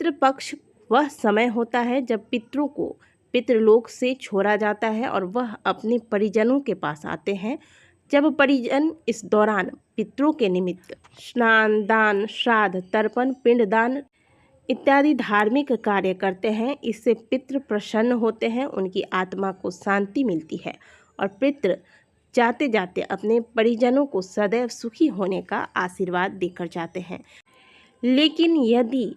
पितृपक्ष वह समय होता है जब पितरों को पितृलोक से छोड़ा जाता है और वह अपने परिजनों के पास आते हैं। जब परिजन इस दौरान पितरों के निमित्त स्नान, दान, श्राद्ध, तर्पण, पिंडदान इत्यादि धार्मिक कार्य करते हैं, इससे पितृ प्रसन्न होते हैं, उनकी आत्मा को शांति मिलती है और पितृ जाते जाते अपने परिजनों को सदैव सुखी होने का आशीर्वाद देकर जाते हैं। लेकिन यदि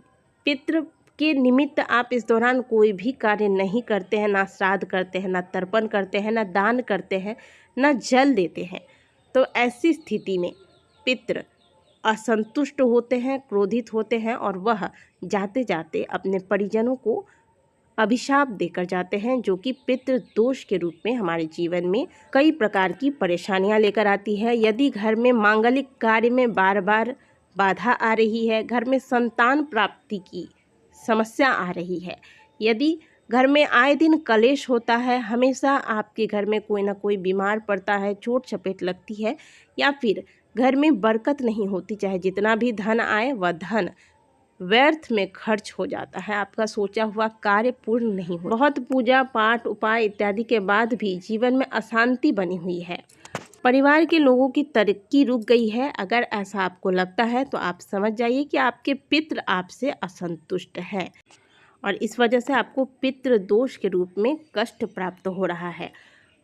पितृ के निमित्त आप इस दौरान कोई भी कार्य नहीं करते हैं, ना श्राद्ध करते हैं, ना तर्पण करते हैं, ना दान करते हैं, ना जल देते हैं, तो ऐसी स्थिति में पितृ असंतुष्ट होते हैं, क्रोधित होते हैं और वह जाते जाते अपने परिजनों को अभिशाप देकर जाते हैं, जो कि पितृ दोष के रूप में हमारे जीवन में कई प्रकार की परेशानियां लेकर आती है। यदि घर में मांगलिक कार्य में बार बार बाधा आ रही है, घर में संतान प्राप्ति की समस्या आ रही है, यदि घर में आए दिन कलेश होता है, हमेशा आपके घर में कोई ना कोई बीमार पड़ता है, चोट चपेट लगती है, या फिर घर में बरकत नहीं होती, चाहे जितना भी धन आए वह धन व्यर्थ में खर्च हो जाता है, आपका सोचा हुआ कार्य पूर्ण नहीं हो, बहुत पूजा पाठ उपाय इत्यादि के बाद भी जीवन में अशांति बनी हुई है, परिवार के लोगों की तरक्की रुक गई है। अगर ऐसा आपको लगता है तो आप समझ जाइए कि आपके पितृ आपसे असंतुष्ट हैं और इस वजह से आपको पितृ दोष के रूप में कष्ट प्राप्त हो रहा है।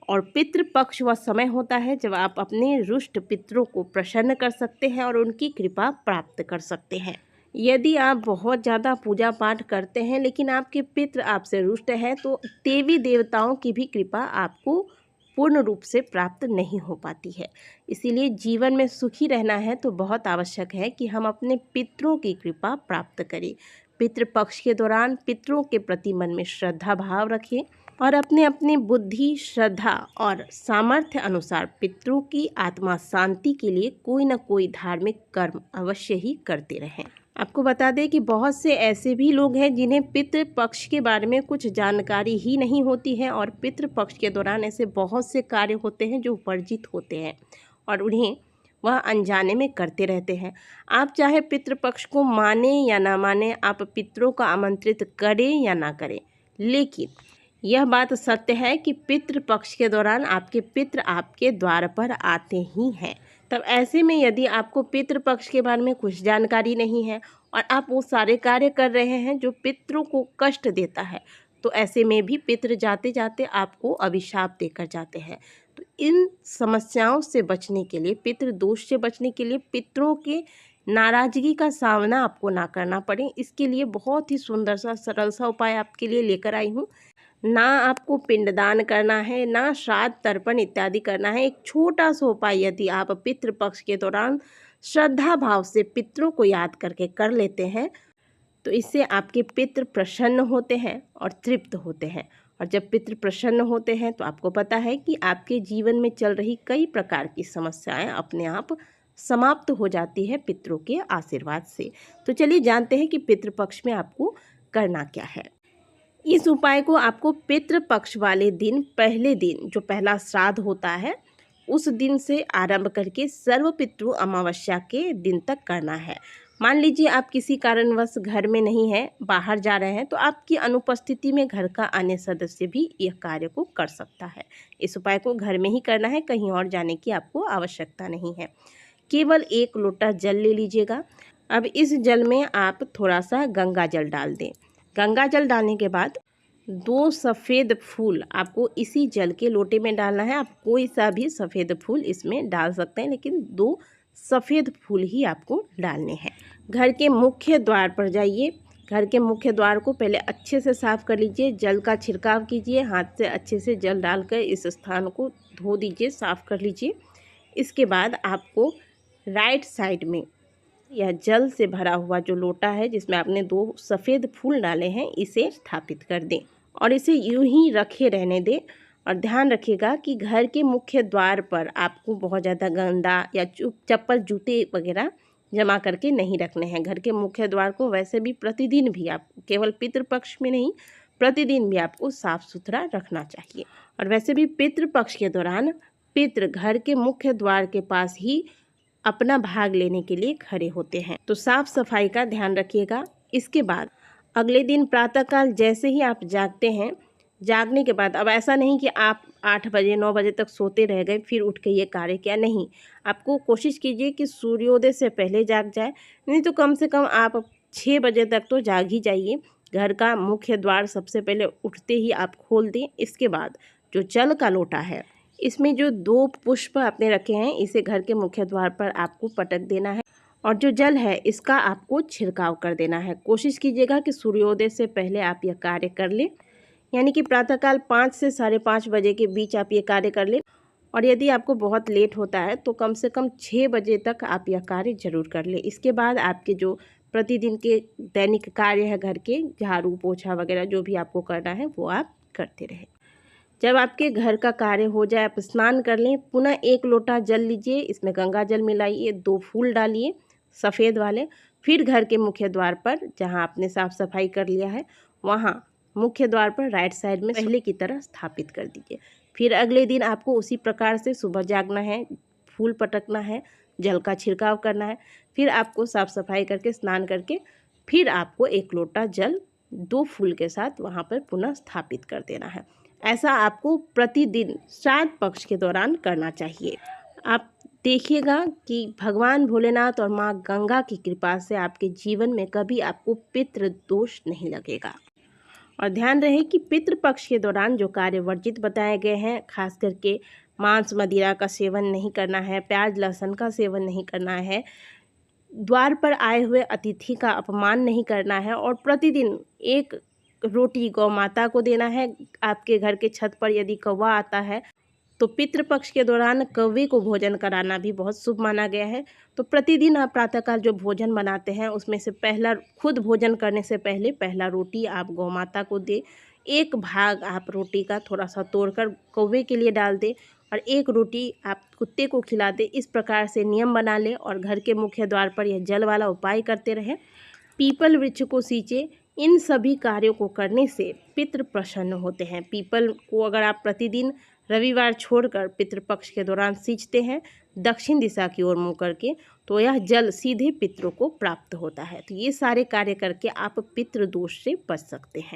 और पितृ पक्ष वह समय होता है जब आप अपने रुष्ट पितरों को प्रसन्न कर सकते हैं और उनकी कृपा प्राप्त कर सकते हैं। यदि आप बहुत ज़्यादा पूजा पाठ करते हैं लेकिन आपके पितृ आपसे रुष्ट है, तो देवी देवताओं की भी कृपा आपको पूर्ण रूप से प्राप्त नहीं हो पाती है। इसीलिए जीवन में सुखी रहना है तो बहुत आवश्यक है कि हम अपने पितरों की कृपा प्राप्त करें। पितृपक्ष के दौरान पितरों के प्रति मन में श्रद्धा भाव रखें और अपने अपने बुद्धि, श्रद्धा और सामर्थ्य अनुसार पितरों की आत्मा शांति के लिए कोई न कोई धार्मिक कर्म अवश्य ही करते रहें। आपको बता दें कि बहुत से ऐसे भी लोग हैं जिन्हें पितृपक्ष के बारे में कुछ जानकारी ही नहीं होती है और पितृपक्ष के दौरान ऐसे बहुत से कार्य होते हैं जो वर्जित होते हैं और उन्हें वह अनजाने में करते रहते हैं। आप चाहे पितृपक्ष को माने या ना माने, आप पितरों को आमंत्रित करें या ना करें, लेकिन यह बात सत्य है कि पितृपक्ष के दौरान आपके पितृ आपके द्वार पर आते ही हैं। तब ऐसे में यदि आपको पितृपक्ष के बारे में कुछ जानकारी नहीं है और आप वो सारे कार्य कर रहे हैं जो पितरों को कष्ट देता है, तो ऐसे में भी पितृ जाते जाते आपको अभिशाप देकर जाते हैं। तो इन समस्याओं से बचने के लिए, पितृ दोष से बचने के लिए, पितरों के नाराजगी का सामना आपको ना करना पड़े, इसके लिए बहुत ही सुंदर सा सरल सा उपाय आपके लिए लेकर आई हूँ। ना आपको पिंडदान करना है, ना श्राद्ध तर्पण इत्यादि करना है। एक छोटा सा उपाय यदि आप पितृपक्ष के दौरान श्रद्धा भाव से पितरों को याद करके कर लेते हैं तो इससे आपके पितृ प्रसन्न होते हैं और तृप्त होते हैं। और जब पितृ प्रसन्न होते हैं तो आपको पता है कि आपके जीवन में चल रही कई प्रकार की समस्याएं अपने आप समाप्त हो जाती है पितरों के आशीर्वाद से। तो चलिए जानते हैं कि पितृपक्ष में आपको करना क्या है। इस उपाय को आपको पितृपक्ष वाले दिन, पहले दिन जो पहला श्राद्ध होता है उस दिन से आरंभ करके सर्वपितृ अमावस्या के दिन तक करना है। मान लीजिए आप किसी कारणवश घर में नहीं हैं, बाहर जा रहे हैं, तो आपकी अनुपस्थिति में घर का अन्य सदस्य भी यह कार्य को कर सकता है। इस उपाय को घर में ही करना है, कहीं और जाने की आपको आवश्यकता नहीं है। केवल 1 लोटा जल ले लीजिएगा। अब इस जल में आप थोड़ा सा गंगा जल डाल दें। गंगा जल डालने के बाद 2 सफ़ेद फूल आपको इसी जल के लोटे में डालना है। आप कोई सा भी सफ़ेद फूल इसमें डाल सकते हैं, लेकिन 2 सफ़ेद फूल ही आपको डालने हैं। घर के मुख्य द्वार पर जाइए। घर के मुख्य द्वार को पहले अच्छे से साफ़ कर लीजिए, जल का छिड़काव कीजिए, हाथ से अच्छे से जल डालकर इस स्थान को धो दीजिए, साफ़ कर लीजिए। इसके बाद आपको राइट साइड में यह जल से भरा हुआ जो लोटा है जिसमें आपने 2 सफ़ेद फूल डाले हैं, इसे स्थापित कर दें और इसे यूं ही रखे रहने दें। और ध्यान रखिएगा कि घर के मुख्य द्वार पर आपको बहुत ज़्यादा गंदा या चप्पल जूते वगैरह जमा करके नहीं रखने हैं। घर के मुख्य द्वार को वैसे भी प्रतिदिन भी आप, केवल पितृपक्ष में नहीं, प्रतिदिन भी आपको साफ़ सुथरा रखना चाहिए। और वैसे भी पितृपक्ष के दौरान पितृ घर के मुख्य द्वार के पास ही अपना भाग लेने के लिए खड़े होते हैं, तो साफ सफाई का ध्यान रखिएगा। इसके बाद अगले दिन प्रातःकाल जैसे ही आप जागते हैं, जागने के बाद अब ऐसा नहीं कि आप 8 बजे 9 बजे तक सोते रह गए फिर उठ के ये कार्य किया, नहीं। आपको कोशिश कीजिए कि सूर्योदय से पहले जाग जाए, नहीं तो कम से कम आप 6 बजे तक तो जाग ही जाइए। घर का मुख्य द्वार सबसे पहले उठते ही आप खोल दें। इसके बाद जो जल का लोटा है, इसमें जो 2 पुष्प आपने रखे हैं, इसे घर के मुख्य द्वार पर आपको पटक देना है और जो जल है इसका आपको छिड़काव कर देना है। कोशिश कीजिएगा कि सूर्योदय से पहले आप यह कार्य कर लें, यानी कि प्रातःकाल 5 से 5:30 बजे के बीच आप ये कार्य कर लें। और यदि आपको बहुत लेट होता है तो कम से कम 6 बजे तक आप यह कार्य जरूर कर लें। इसके बाद आपके जो प्रतिदिन के दैनिक कार्य है घर के, झाड़ू पोछा वगैरह जो भी आपको करना है वो आप करते रहें। जब आपके घर का कार्य हो जाए, आप स्नान कर लें, पुनः 1 लोटा जल लीजिए, इसमें गंगा जल मिलाइए, 2 फूल डालिए सफ़ेद वाले, फिर घर के मुख्य द्वार पर जहां आपने साफ सफाई कर लिया है वहां मुख्य द्वार पर राइट साइड में पहले की तरह स्थापित कर दीजिए। फिर अगले दिन आपको उसी प्रकार से सुबह जागना है, फूल पटकना है, जल का छिड़काव करना है, फिर आपको साफ सफाई करके स्नान करके फिर आपको 1 लोटा जल 2 फूल के साथ वहाँ पर पुनः स्थापित कर देना है। ऐसा आपको प्रतिदिन श्राद्ध पक्ष के दौरान करना चाहिए। आप देखिएगा कि भगवान भोलेनाथ और माँ गंगा की कृपा से आपके जीवन में कभी आपको पितृ दोष नहीं लगेगा। और ध्यान रहे कि पितृपक्ष के दौरान जो कार्य वर्जित बताए गए हैं, खास करके मांस मदिरा का सेवन नहीं करना है, प्याज लहसुन का सेवन नहीं करना है, द्वार पर आए हुए अतिथि का अपमान नहीं करना है और प्रतिदिन 1 रोटी गौ माता को देना है। आपके घर के छत पर यदि कौवा आता है तो पितृपक्ष के दौरान कौवे को भोजन कराना भी बहुत शुभ माना गया है। तो प्रतिदिन आप प्रातःकाल जो भोजन बनाते हैं उसमें से पहला, खुद भोजन करने से पहले पहला रोटी आप गौ माता को दें, 1 भाग आप रोटी का थोड़ा सा तोड़कर कौवे के लिए डाल दें और 1 रोटी आप कुत्ते को खिला दें। इस प्रकार से नियम बना लें और घर के मुख्य द्वार पर यह जल वाला उपाय करते रहें। पीपल वृक्ष को सींचे, इन सभी कार्यों को करने से पितृ प्रसन्न होते हैं। पीपल को अगर आप प्रतिदिन रविवार छोड़कर पितृपक्ष के दौरान सींचते हैं दक्षिण दिशा की ओर मुँह करके, तो यह जल सीधे पितरों को प्राप्त होता है। तो ये सारे कार्य करके आप पितृ दोष से बच सकते हैं।